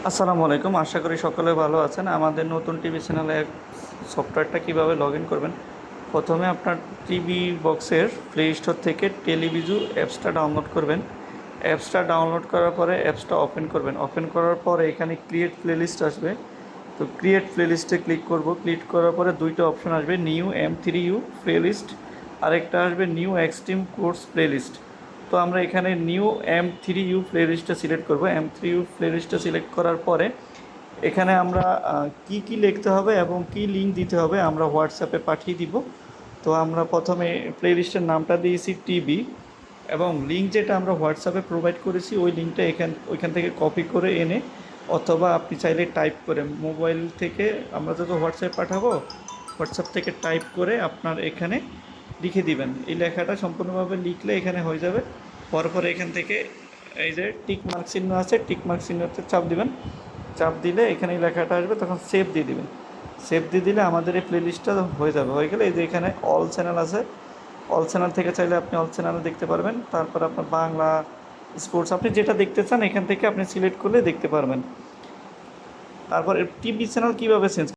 আসসালামু আলাইকুম, আশা করি সকলে ভালো আছেন। আমাদের নতুন টিভি চ্যানেলে সফটওয়্যারটা কীভাবে লগ ইন করবেন, প্রথমে আপনার টিভি বক্সের প্লে স্টোর থেকে টেলিভিজু অ্যাপসটা ডাউনলোড করবেন। অ্যাপসটা ডাউনলোড করার পরে অ্যাপসটা ওপেন করবেন। ওপেন করার পরে এখানে ক্রিয়েট প্লেলিস্ট আসবে। তো ক্রিয়েট প্লেলিস্টে ক্লিক করব। ক্লিক করার পরে দুইটা অপশন আসবে, নিউ M3U প্লেলিস্ট, আরেকটা আসবে নিউ এক্সট্রিম কোর্স প্লেলিস্ট। তো আমরা এখানে নিউ M3U প্লেলিস্টটা সিলেক্ট করব। M3U প্লেলিস্টটা সিলেক্ট করার পরে এখানে আমরা কি কি লিখতে হবে এবং কি লিঙ্ক দিতে হবে আমরা হোয়াটসঅ্যাপে পাঠিয়ে দিব। তো আমরা প্রথমে প্লেলিস্টের নামটা দিয়েছি টিভি, এবং লিঙ্ক যেটা আমরা হোয়াটসঅ্যাপে প্রোভাইড করেছি ওই লিঙ্কটা ওইখান থেকে কপি করে এনে, অথবা আপনি চাইলে টাইপ করে মোবাইল থেকে, আমরা যত হোয়াটসঅ্যাপ পাঠাবো হোয়াটসঅ্যাপ থেকে টাইপ করে আপনার এখানে লিখে দিবেন। এই লেখাটা সম্পূর্ণভাবে লিখলে এখানে হয়ে যাবে। পরে এখান থেকে এই যে টিক মার্ক চিহ্ন আছে, টিক মার্ক চিহ্নতে চাপ দিবেন। চাপ দিলে এখানে এই লেখাটা আসবে, তখন সেভ দিয়ে দিবেন। সেভ দিয়ে দিলে আমাদের এই প্লেলিস্টটা হয়ে যাবে। হয়ে গেলে এই যে এখানে অল চ্যানেল আছে, অল চ্যানেল থেকে চাইলে আপনি অল চ্যানেলে দেখতে পারবেন। তারপর আপনার বাংলা, স্পোর্টস, আপনি যেটা দেখতে চান এখান থেকে আপনি সিলেক্ট করলে দেখতে পারবেন। তারপর টিভি চ্যানেল কীভাবে চেঞ্জ